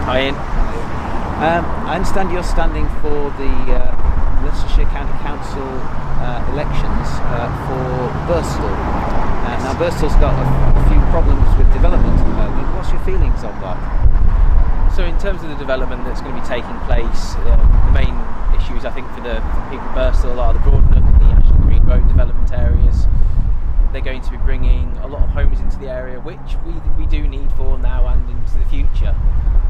Hi Ian. I understand you're standing for the Leicestershire County Council elections for Birstall. Now Birstall's got a few problems with development at the moment. What's your feelings on that? So in terms of the development that's going to be taking place, the main issues I think for the people of Birstall are the broadening up of the Ashton Green Road development areas. They're going to be bringing a lot of homes into the area, which we do need for now and into the future.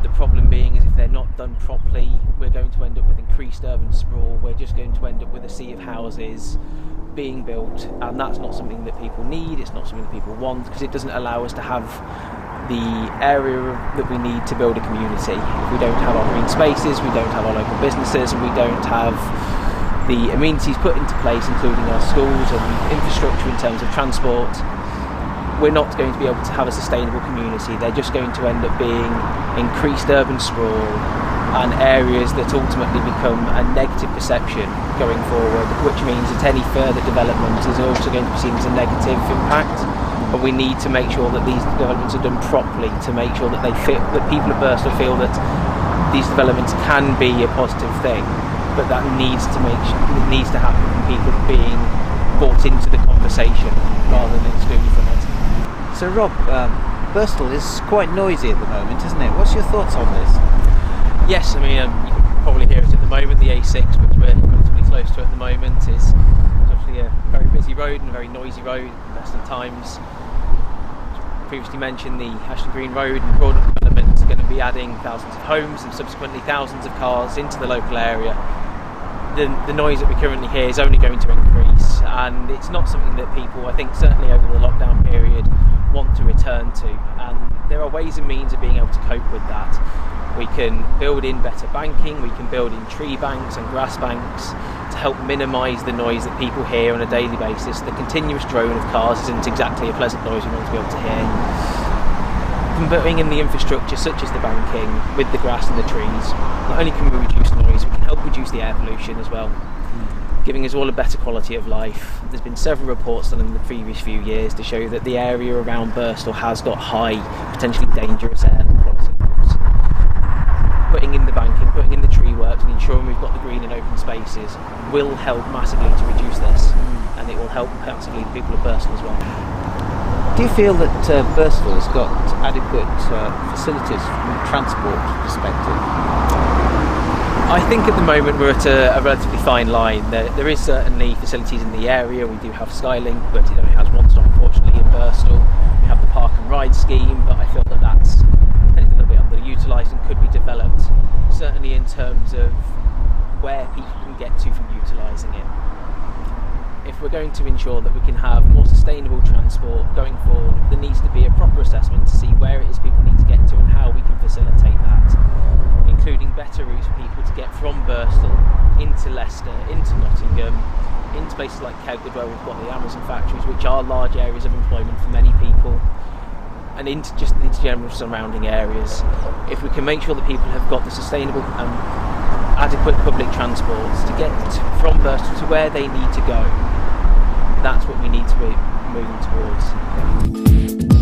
The problem being is if they're not done properly, we're going to end up with increased urban sprawl. We're just going to end up with a sea of houses being built, and that's not something that people need. It's not something that people want, because it doesn't allow us to have the area that we need to build a community. If we don't have our green spaces, we don't have our local businesses, and we don't have the amenities put into place, including our schools and infrastructure in terms of transport, we're not going to be able to have a sustainable community. They're just going to end up being increased urban sprawl and areas that ultimately become a negative perception going forward, which means that any further development is also going to be seen as a negative impact. But we need to make sure that these developments are done properly to make sure that that people of Birstall feel that these developments can be a positive thing. But that needs to happen from people being brought into the conversation rather than excluded from it. So Rob, Birstall is quite noisy at the moment, isn't it? What's your thoughts on this? Yes, I mean you can probably hear it at the moment. The A6, which we're relatively close to at the moment, is obviously a very busy road and a very noisy road at the best of times. Previously mentioned, the Ashton Green Road and broader development are going to be adding thousands of homes and subsequently thousands of cars into the local area. The noise that we currently hear is only going to increase, and it's not something that people, I think certainly over the lockdown period, want to return to, and there are ways and means of being able to cope with that. We can build in better banking, we can build in tree banks and grass banks to help minimise the noise that people hear on a daily basis. The continuous drone of cars isn't exactly a pleasant noise we want to be able to hear. Putting in the infrastructure such as the banking with the grass and the trees, not only can we reduce noise, we can help reduce the air pollution as well, giving us all a better quality of life. There's been several reports done in the previous few years to show that the area around Birstall has got high, potentially dangerous air quality levels. Putting in the banking, putting in the tree works and ensuring we've got the green and open spaces will help massively to reduce this, and it will help massively the people of Birstall as well. Do you feel that Birstall has got adequate facilities from a transport perspective? I think at the moment we're at a relatively fine line. There is certainly facilities in the area. We do have Skylink, but it only has one stop unfortunately in Birstall. We have the Park and Ride scheme, but I feel that that's a little bit underutilised and could be developed, certainly in terms of where people can get to from utilising it. If we're going to ensure that we can have more sustainable transport going forward, there needs to be a proper assessment to see where it is people need to get to and how we can facilitate that, including better routes for people to get from Birstall into Leicester, into Nottingham, into places like Kegwood where we've got the Amazon factories, which are large areas of employment for many people, and into just the general surrounding areas. If we can make sure that people have got the sustainable and adequate public transports to get from Birstall to where they need to go, that's what we need to be moving towards.